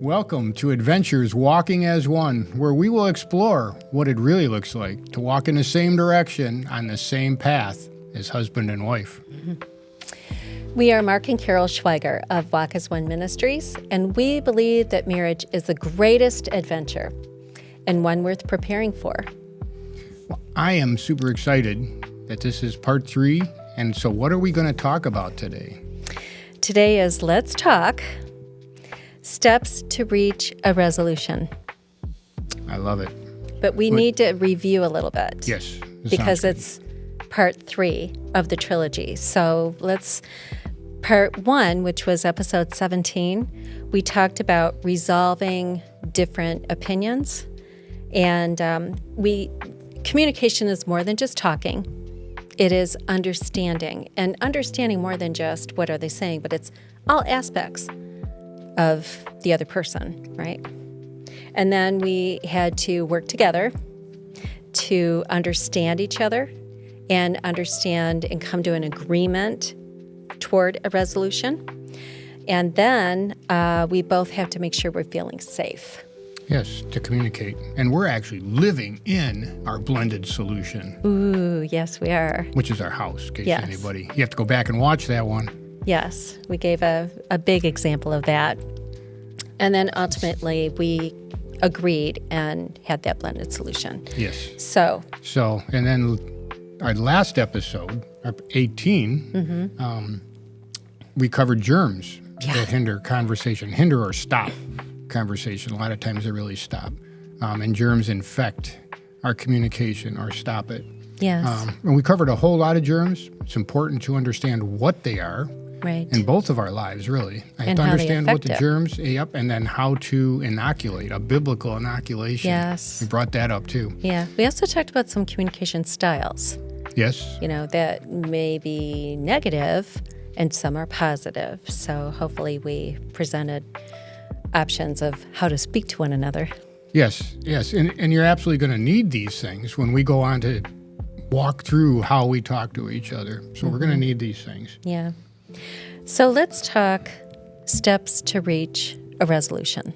Welcome to Adventures Walking as One, where we will explore what it really looks like to walk in the same direction on the same path as husband and wife. We are Mark and Carol Schweiger of Walk as One Ministries, and we believe that marriage is the greatest adventure and one worth preparing for. Well, I am super excited that this is part 3, and so what are we going to talk about today? Today is Let's Talk Steps to Reach a Resolution. I love it. But we need to review a little bit. Yes. Because it's part 3 of the trilogy. So part 1, which was episode 17, we talked about resolving different opinions. And communication is more than just talking. It is understanding. And understanding more than just what are they saying, but it's all aspects of the other person, right? And then we had to work together to understand each other and understand and come to an agreement toward a resolution. And then we both have to make sure we're feeling safe. Yes, to communicate. And we're actually living in our blended solution. Ooh, yes, we are. Which is our house, in case anybody. You have to go back and watch that one. Yes, we gave a big example of that. And then ultimately we agreed and had that blended solution. Yes. So, and then our last episode, 18, we covered germs that hinder conversation, hinder or stop conversation. A lot of times they really stop. And germs infect our communication or stop it. Yes. And we covered a whole lot of germs. It's important to understand what they are. Right. In both of our lives, really. I have to understand what the germs, and then how to inoculate, a biblical inoculation. Yes. We brought that up too. Yeah. We also talked about some communication styles. Yes. That may be negative and some are positive. So hopefully we presented options of how to speak to one another. Yes. And you're absolutely going to need these things when we go on to walk through how we talk to each other. So we're going to need these things. Yeah. So let's talk steps to reach a resolution.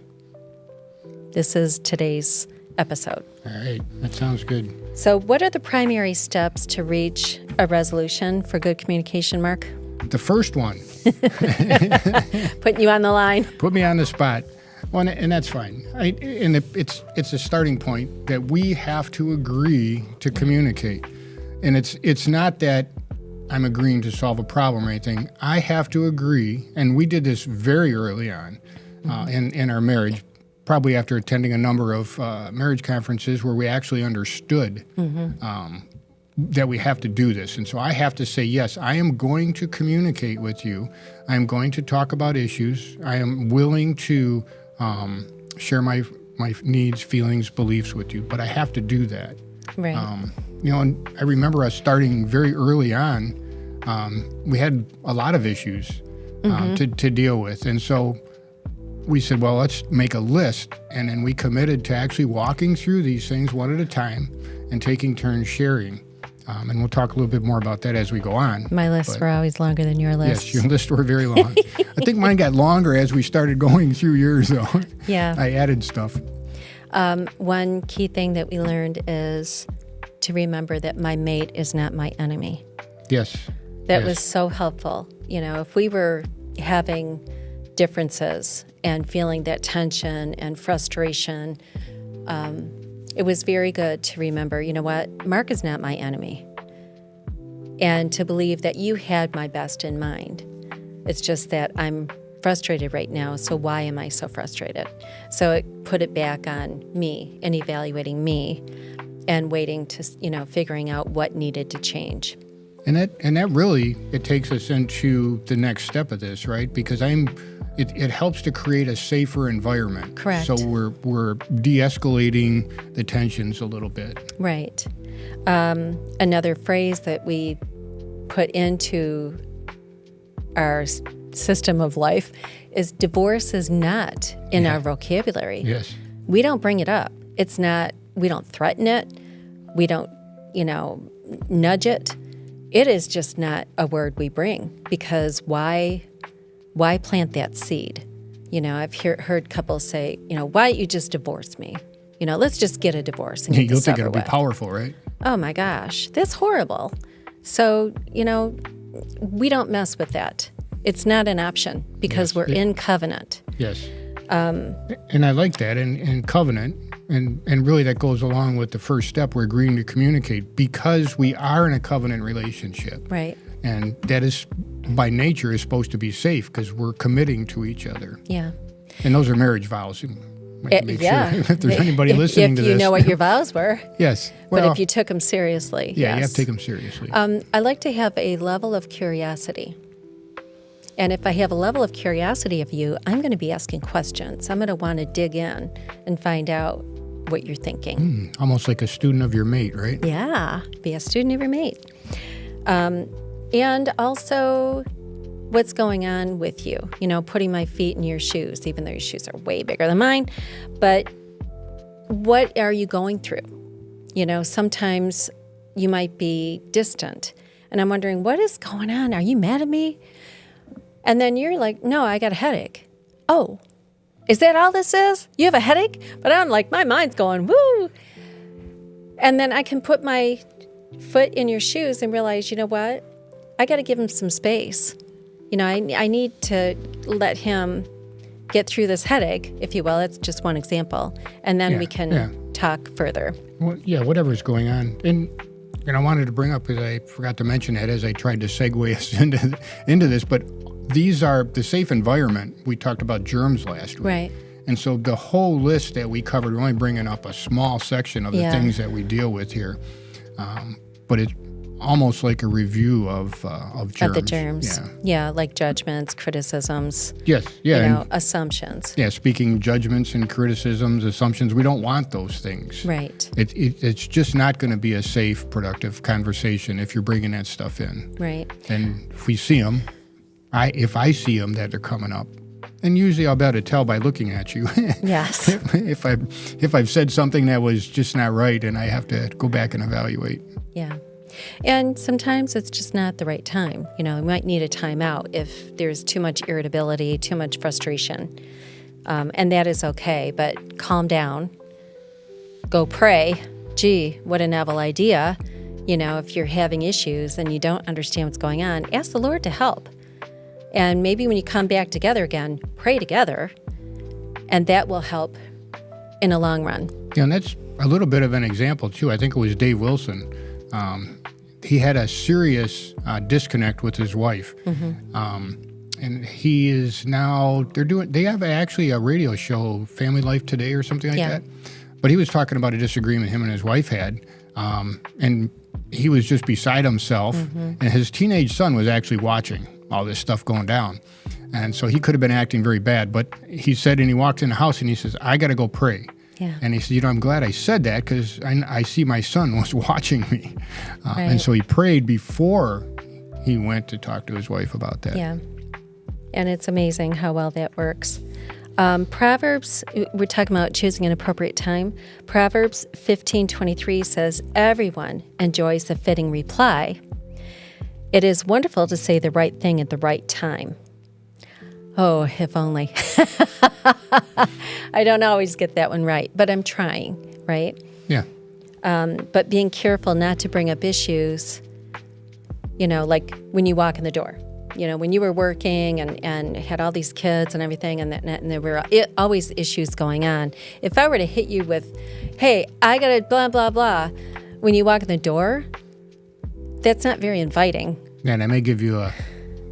This is today's episode. All right. That sounds good. So what are the primary steps to reach a resolution for good communication, Mark? The first one. Putting you on the line. Put me on the spot. Well, and that's fine. It's a starting point that we have to agree to communicate. And it's not that I'm agreeing to solve a problem or anything. I have to agree, and we did this very early on in our marriage, probably after attending a number of marriage conferences where we actually understood that we have to do this. And so I have to say, yes, I am going to communicate with you. I am going to talk about issues. I am willing to share my needs, feelings, beliefs with you, but I have to do that. Right. And I remember us starting very early on. We had a lot of issues to deal with. And so we said, well, let's make a list. And then we committed to actually walking through these things one at a time and taking turns sharing. And we'll talk a little bit more about that as we go on. My lists were always longer than your lists. Yes, your lists were very long. I think mine got longer as we started going through yours, though. Yeah. I added stuff. One key thing that we learned is to remember that my mate is not my enemy. Yes. That was so helpful. If we were having differences and feeling that tension and frustration, it was very good to remember, you know what, Mark is not my enemy. And to believe that you had my best in mind. It's just that I'm frustrated right now, so why am I so frustrated? So it put it back on me and evaluating me and waiting to, figuring out what needed to change. And that really, it takes us into the next step of this, right? Because it helps to create a safer environment. Correct. So we're de-escalating the tensions a little bit. Right. Another phrase that we put into our system of life is divorce is not in our vocabulary. Yes. We don't bring it up. It's not, we don't threaten it. We don't, nudge it. It is just not a word we bring because why plant that seed? I've heard couples say, why don't you just divorce me? Let's just get a divorce and get You'll this think over it'll be with. powerful, right? Oh my gosh, that's horrible. So, we don't mess with that. It's not an option because we're in covenant. Yes. And I like that. And covenant, and really that goes along with the first step. We're agreeing to communicate because we are in a covenant relationship. Right. And that is, by nature, is supposed to be safe because we're committing to each other. Yeah. And those are marriage vows. Make yeah. sure if there's anybody listening to this. If you know what your vows were. Yes. But if you took them seriously. Yeah, yes. you have to take them seriously. I like to have a level of curiosity. And if I have a level of curiosity of you, I'm going to be asking questions. I'm going to want to dig in and find out what you're thinking. Almost like a student of your mate, right? Yeah, be a student of your mate. And also what's going on with you, putting my feet in your shoes, even though your shoes are way bigger than mine. But what are you going through? Sometimes you might be distant. And I'm wondering, what is going on? Are you mad at me? And then you're like, no, I got a headache. Oh, is that all this is? You have a headache? But I'm like, my mind's going, woo. And then I can put my foot in your shoes and realize, you know what? I got to give him some space. I need to let him get through this headache, if you will. It's just one example. And then we can talk further. Well, whatever's going on. And I wanted to bring up, because I forgot to mention that as I tried to segue us into this, but these are the safe environment. We talked about germs last week. Right. And so the whole list that we covered, we're only bringing up a small section of the things that we deal with here. But it's almost like a review of germs. Of the germs. Yeah, like judgments, criticisms. Yes, yeah. Assumptions. Yeah, speaking judgments and criticisms, assumptions, we don't want those things. Right. It's just not going to be a safe, productive conversation if you're bringing that stuff in. Right. And if we see them, if I see them that they're coming up, and usually I'll be able to tell by looking at you. Yes. if I've said something that was just not right, and I have to go back and evaluate. Yeah. And sometimes it's just not the right time. We might need a timeout if there's too much irritability, too much frustration. And that is okay, but calm down. Go pray. Gee, what a novel idea. If you're having issues and you don't understand what's going on, ask the Lord to help. And maybe when you come back together again, pray together, and that will help in the long run. Yeah, and that's a little bit of an example, too. I think it was Dave Wilson. He had a serious disconnect with his wife. And he is now, they have actually a radio show, Family Life Today or something like that. But he was talking about a disagreement him and his wife had. And he was just beside himself. And his teenage son was actually watching all this stuff going down. And so he could have been acting very bad. But he said, and he walked in the house and he says, I got to go pray. Yeah. And he said, I'm glad I said that because I see my son was watching me. Right. And so he prayed before he went to talk to his wife about that. Yeah. And it's amazing how well that works. Proverbs, we're talking about choosing an appropriate time. Proverbs 15:23 says, everyone enjoys a fitting reply. It is wonderful to say the right thing at the right time. Oh, if only. I don't always get that one right, but I'm trying, right? Yeah. But being careful not to bring up issues, like when you walk in the door. When you were working and had all these kids and everything, and there were always issues going on. If I were to hit you with, hey, I got to blah, blah, blah, when you walk in the door, that's not very inviting. Yeah, and I may give you a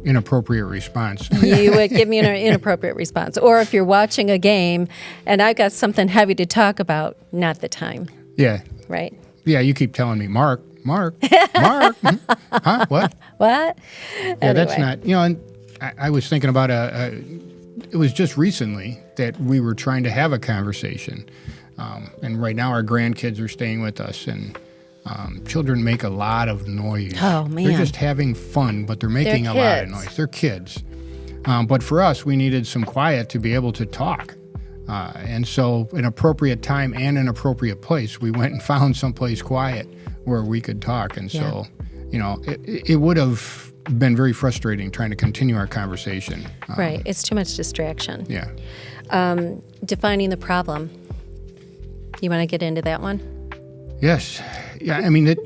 inappropriate response. You would give me an inappropriate response. Or if you're watching a game and I've got something heavy to talk about, not the time. Yeah. Right? Yeah, you keep telling me, Mark. Huh? What? What? Yeah, Anyway. That's not, and I was thinking about it was just recently that we were trying to have a conversation. And right now our grandkids are staying with us, and children make a lot of noise. Oh, man. They're just having fun, but they're making a lot of noise. They're kids. But for us, we needed some quiet to be able to talk. And so an appropriate time and an appropriate place, we went and found someplace quiet where we could talk. And so, it would have been very frustrating trying to continue our conversation. Right. It's too much distraction. Yeah. Defining the problem. You want to get into that one? Yes. Yeah. I mean,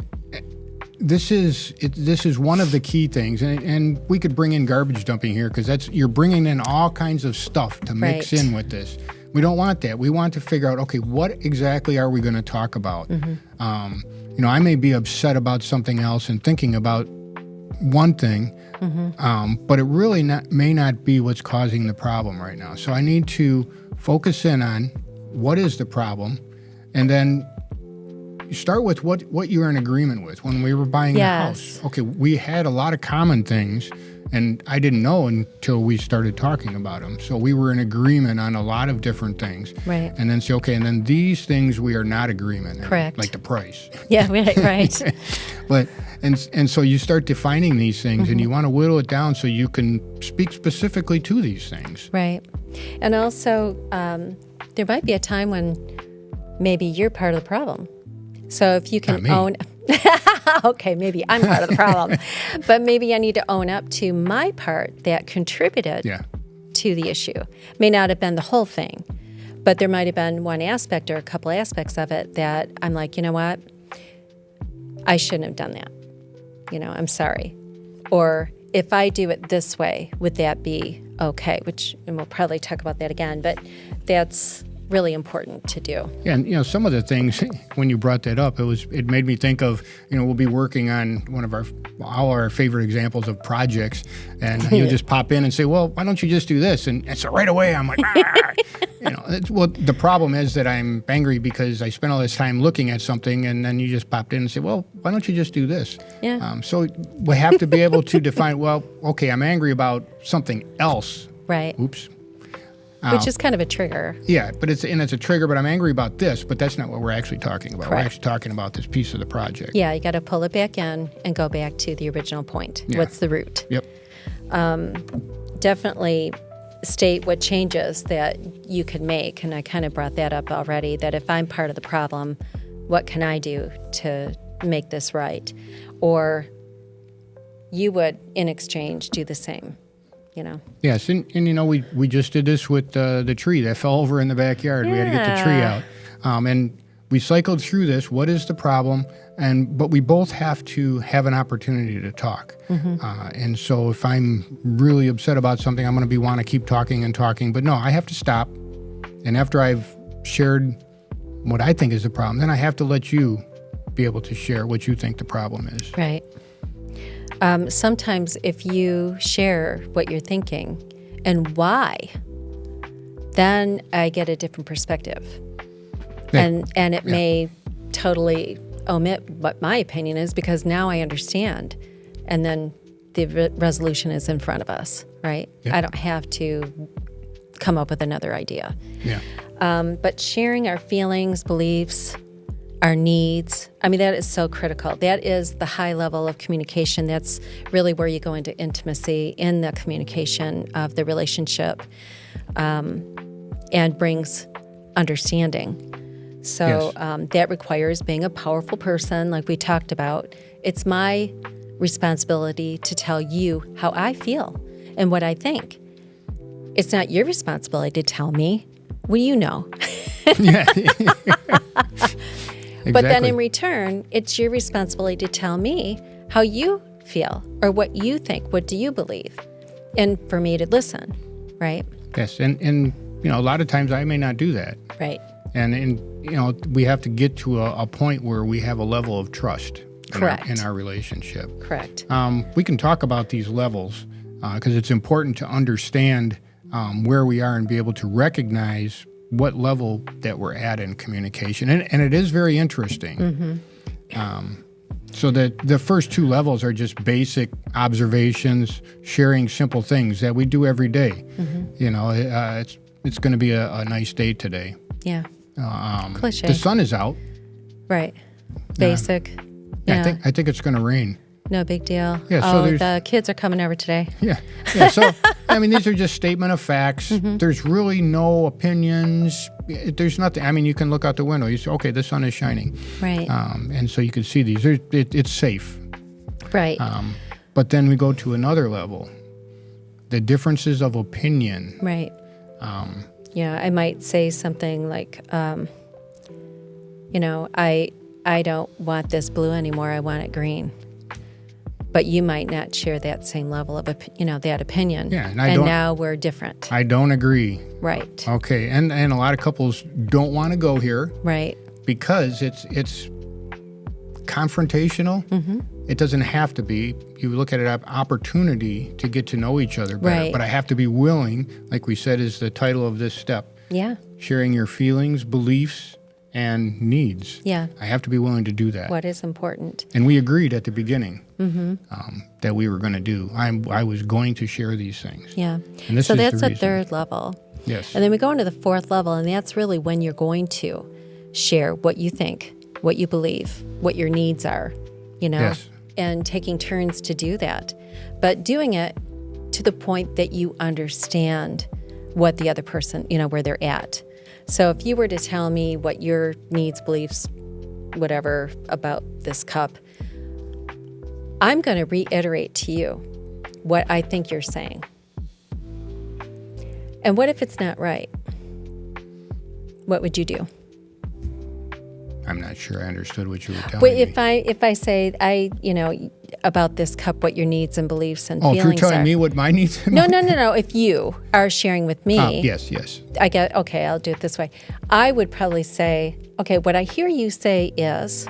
this is one of the key things, and we could bring in garbage dumping here because you're bringing in all kinds of stuff to mix in with this. We don't want that. We want to figure out, okay, what exactly are we going to talk about? I may be upset about something else and thinking about one thing, but it really may not be what's causing the problem right now. So I need to focus in on what is the problem, and then start with what you're in agreement with. When we were buying a house, okay, we had a lot of common things, and I didn't know until we started talking about them. So we were in agreement on a lot of different things. Right. And then say, okay, and then these things we are not agreement in, correct, like the price. Yeah, right. But and so you start defining these things, and you want to whittle it down so you can speak specifically to these things. Right. And also, there might be a time when maybe you're part of the problem. So if you can own, okay, maybe I'm part of the problem, but maybe I need to own up to my part that contributed to the issue. May not have been the whole thing, but there might have been one aspect or a couple aspects of it that I'm like, you know what? I shouldn't have done that. I'm sorry. Or if I do it this way, would that be okay? And we'll probably talk about that again, but that's really important to do. Yeah, and some of the things when you brought that up, it made me think of we'll be working on one of all our favorite examples of projects, and you'll just pop in and say, "Well, why don't you just do this?" And so right away I'm like, well, the problem is that I'm angry because I spent all this time looking at something, and then you just popped in and said, "Well, why don't you just do this?" Yeah. So we have to be able to define. Well, okay, I'm angry about something else. Right. Oops. Which is kind of a trigger. Yeah, but it's a trigger, but I'm angry about this, but that's not what we're actually talking about. Correct. We're actually talking about this piece of the project. Yeah, you got to pull it back in and go back to the original point. Yeah. What's the root? Yep. Definitely state what changes that you could make, and I kind of brought that up already, that if I'm part of the problem, what can I do to make this right? Or you would, in exchange, do the same. Yes, and we just did this with the tree that fell over in the backyard. We had to get the tree out, and we cycled through this. What is the problem? But we both have to have an opportunity to talk. And so if I'm really upset about something, I'm going to want to keep talking and talking. But no, I have to stop. And after I've shared what I think is the problem, then I have to let you be able to share what you think the problem is. Right. Sometimes if you share what you're thinking and why, then I get a different perspective. Yeah. And it may totally omit what my opinion is because now I understand. And then the resolution is in front of us, right? Yeah. I don't have to come up with another idea. Yeah. But sharing our feelings, beliefs, our needs, that is so critical. That is the high level of communication. That's really where you go into intimacy in the communication of the relationship, and brings understanding. So that requires being a powerful person, like we talked about. It's my responsibility to tell you how I feel and what I think. It's not your responsibility to tell me. What do you know? Yeah. Exactly. But then in return, it's your responsibility to tell me how you feel or what you think. What do you believe? And for me to listen, right? Yes, and a lot of times I may not do that. Right. And we have to get to a point where we have a level of trust in our relationship. Correct. We can talk about these levels because it's important to understand where we are and be able to recognize what level that we're at in communication. And it is very interesting. So that the first two levels are just basic observations, sharing simple things that we do every day. It's going to be a nice day today. Yeah. Cliche. The sun is out. Right. Basic. Yeah. I think it's going to rain. No big deal. Yeah, so the kids are coming over today. Yeah. So, these are just statement of facts. There's really no opinions. There's nothing. You can look out the window. You say, okay, the sun is shining. Right. And so you can see these. It's safe. Right. But then we go to another level, the differences of opinion. Right. Yeah, I might say something like, I don't want this blue anymore. I want it green. But you might not share that same level of, that opinion. Yeah, and now we're different. I don't agree. Right. Okay, and a lot of couples don't want to go here. Right. Because it's confrontational. Mm-hmm. It doesn't have to be. You look at it as an opportunity to get to know each other better. Right. But I have to be willing, like we said is the title of this step. Yeah. Sharing your feelings, beliefs, and needs. Yeah. I have to be willing to do that. What is important. And we agreed at the beginning that we were going to do. I was going to share these things. Yeah. And this so is that's the a reason. third level. Yes. And then we go into the fourth level, and that's really when you're going to share what you think, what you believe, what your needs are, Yes. and taking turns to do that. But doing it to the point that you understand what the other person, where they're at. So if you were to tell me what your needs, beliefs, whatever about this cup, I'm going to reiterate to you what I think you're saying. And what if it's not right? What would you do? I'm not sure I understood what you were telling Well, me. if I say about this cup, what your needs and beliefs and If you're feelings telling are. me what my needs and No. If you are sharing with me, yes. I'll do it this way. I would probably say, okay, what I hear you say is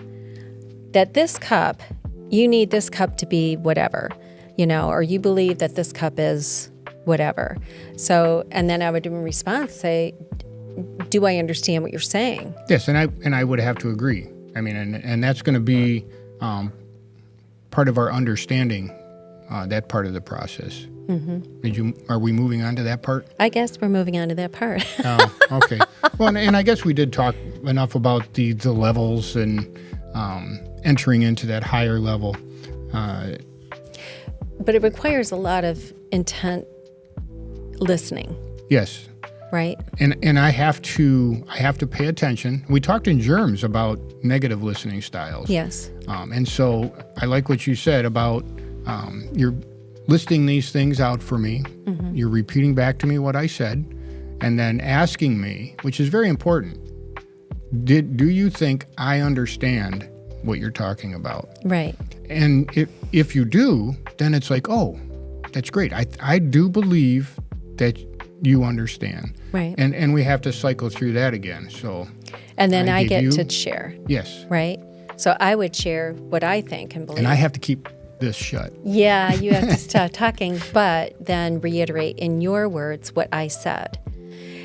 that this cup, you need this cup to be whatever, or you believe that this cup is whatever. So, and then I would in response say, do I understand what you're saying? Yes, and I would have to agree. I mean, and that's going to be part of our understanding that part of the process. Mm-hmm. Are we moving on to that part? I guess we're moving on to that part. Oh, okay. Well, and I guess we did talk enough about the levels and entering into that higher level. But it requires a lot of intent listening, Yes. right? And I have to pay attention. We talked in germs about negative listening styles. Yes. And so I like what you said about you're listing these things out for me. Mm-hmm. You're repeating back to me what I said, and then asking me, which is very important. Do you think I understand what you're talking about? Right. And if you do, then it's like, oh, that's great. I do believe that you understand. Right. And we have to cycle through that again. So. And then I give get you- to share, Yes. right? So I would share what I think and believe. And I have to keep this shut. Yeah, you have to stop talking, but then reiterate in your words what I said.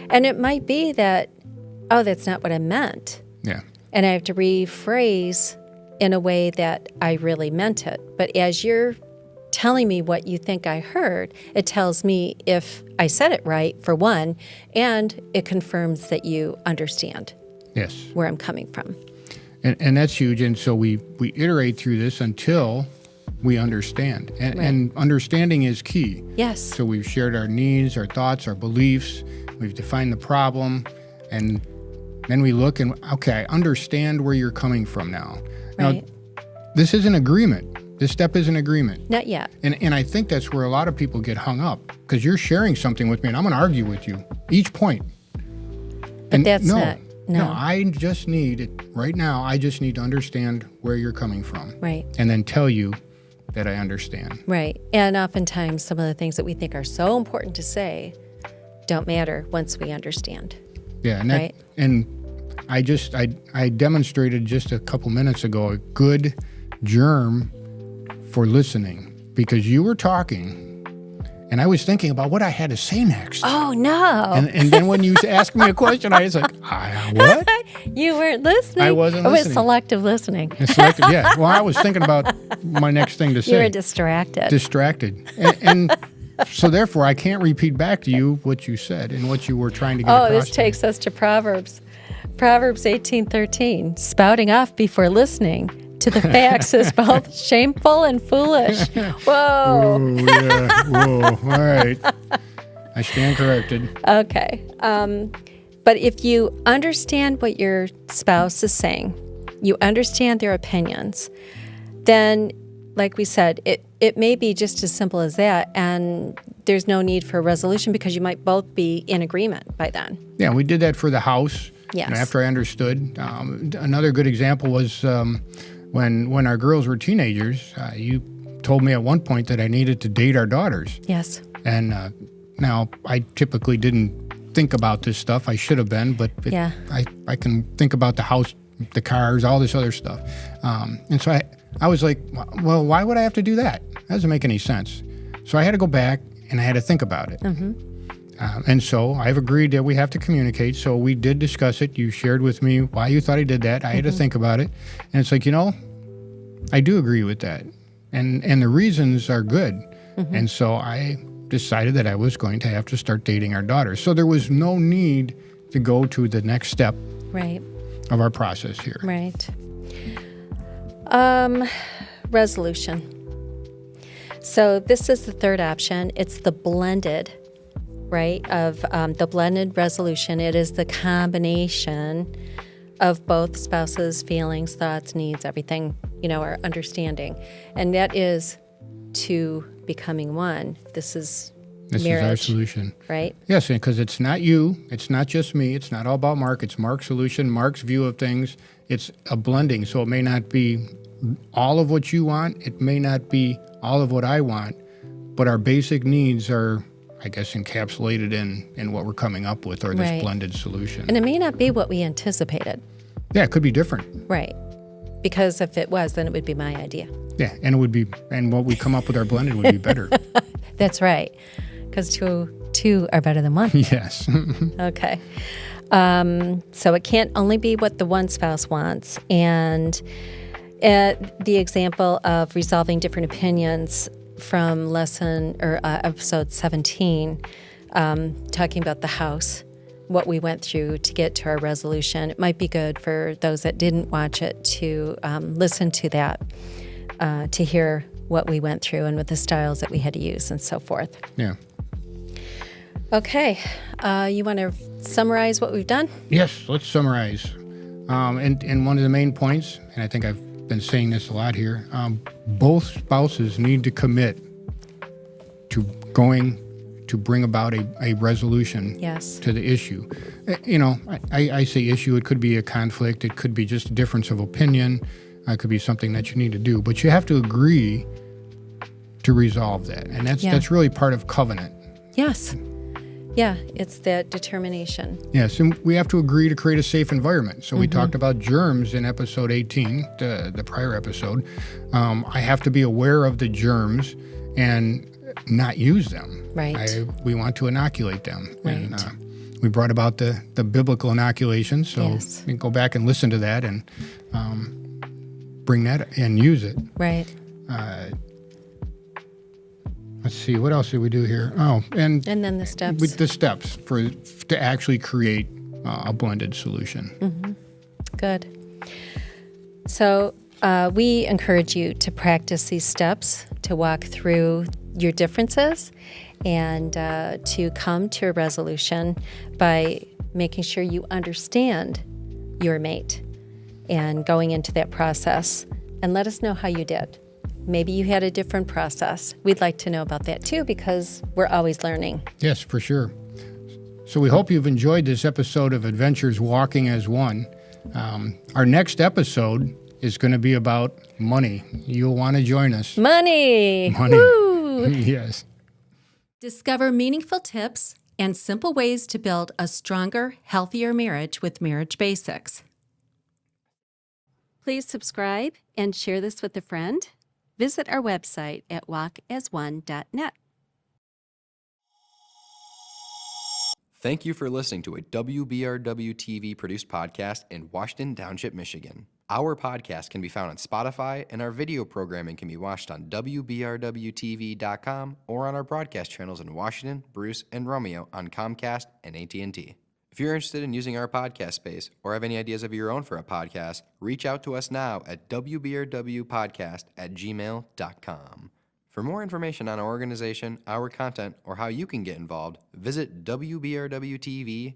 And it might be that, oh, that's not what I meant. Yeah. And I have to rephrase in a way that I really meant it. But as you're telling me what you think I heard, it tells me if I said it right, for one, and it confirms that you understand Yes. where I'm coming from. And that's huge. And so we iterate through this until we understand. And understanding is key. Yes. So we've shared our needs, our thoughts, our beliefs. We've defined the problem. And then we look and, okay, I understand where you're coming from now. Right. Now, this is an agreement. This step is an agreement. Not yet. And I think that's where a lot of people get hung up, because you're sharing something with me and I'm going to argue with you each point. But that's not. No. I just need it right now. I just need to understand where you're coming from. Right. And then tell you that I understand. Right. And oftentimes some of the things that we think are so important to say don't matter once we understand. Yeah. And Right. I demonstrated just a couple minutes ago a good germ for listening, because you were talking and I was thinking about what I had to say next. Oh, no. And then when you asked me a question, I was like, what? You weren't listening. I wasn't It was listening. selective listening. And selected, yeah. Well, I was thinking about my next thing to say. You were distracted. Distracted. And so therefore, I can't repeat back to you what you said and what you were trying to get across. This takes us to Proverbs. Proverbs 18:13. Spouting off before listening to the facts is both shameful and foolish. Whoa. Oh, yeah. Whoa. All right. I stand corrected. Okay. But if you understand what your spouse is saying, you understand their opinions, then like we said, it may be just as simple as that, and there's no need for a resolution because you might both be in agreement by then. Yeah, we did that for the house. Yes. After I understood. Another good example was when our girls were teenagers. You told me at one point that I needed to date our daughters. Yes. And now I typically didn't think about this stuff. I should have been, but Yeah. I can think about the house, the cars, all this other stuff. And so I was like, well, why would I have to do that? That doesn't make any sense. So I had to go back and I had to think about it. And so I've agreed that we have to communicate. So we did discuss it. You shared with me why you thought I did that. I had to think about it. And it's like, I do agree with that. And the reasons are good. And so I decided that I was going to have to start dating our daughters. So there was no need to go to the next step Right. of our process here. Right. Resolution. So this is the third option. It's the blended, right, of the blended resolution. It is the combination of both spouses' feelings, thoughts, needs, everything, our understanding. And that is two becoming one. This is marriage, Is our solution. right? Yes, because it's not you. It's not just me. It's not all about Mark. It's Mark's solution, Mark's view of things. It's a blending. So it may not be all of what you want. It may not be all of what I want. But our basic needs are, I guess, encapsulated in what we're coming up with, or this Right. blended solution. And it may not be what we anticipated, Yeah, it could be different. right? Because if it was, then it would be my idea. Yeah, and it would be, and what we come up with our blended would be better. That's right. Because two are better than one. Yes. Okay. So it can't only be what the one spouse wants. And the example of resolving different opinions from episode 17, talking about the house, what we went through to get to our resolution. It might be good for those that didn't watch it to listen to that, to hear what we went through and with the styles that we had to use and so forth. Yeah. Okay. You want to summarize what we've done? Yes, let's summarize. And one of the main points, and I think I've been saying this a lot here, both spouses need to commit to going to bring about a resolution Yes. to the issue. I say issue, it could be a conflict, it could be just a difference of opinion, it could be something that you need to do, but you have to agree to resolve that. And that's really part of covenant. Yes. Yeah, it's that determination. Yes, and we have to agree to create a safe environment. So we talked about germs in episode 18, the prior episode. I have to be aware of the germs and not use them. Right. We want to inoculate them. Right. And we brought about the biblical inoculation, so Yes. you can go back and listen to that and bring that and use it. Right. Let's see, what else did we do here? Oh, and then the steps. with the steps to actually create a blended solution. Good. So we encourage you to practice these steps, to walk through your differences, and to come to a resolution by making sure you understand your mate and going into that process. And let us know how you did. Maybe you had a different process. We'd like to know about that too, because we're always learning. Yes, for sure. So we hope you've enjoyed this episode of Adventures Walking as One. Our next episode is going to be about money. You'll want to join us. Money! Money. Woo! Yes. Discover meaningful tips and simple ways to build a stronger, healthier marriage with Marriage Basics. Please subscribe and share this with a friend. Visit our website at walkasone.net. Thank you for listening to a WBRW TV produced podcast in Washington Township, Michigan. Our podcast can be found on Spotify, and our video programming can be watched on WBRWTV.com or on our broadcast channels in Washington, Bruce, and Romeo on Comcast and AT&T. If you're interested in using our podcast space or have any ideas of your own for a podcast, reach out to us now at wbrwpodcast@gmail.com. For more information on our organization, our content, or how you can get involved, visit wbrwtv.com.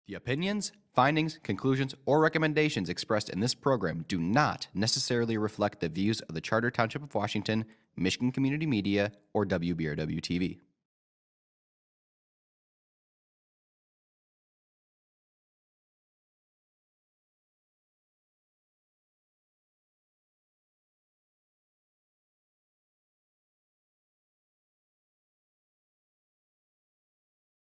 The opinions, Findings, conclusions, or recommendations expressed in this program do not necessarily reflect the views of the Charter Township of Washington, Michigan Community Media, or WBRW TV.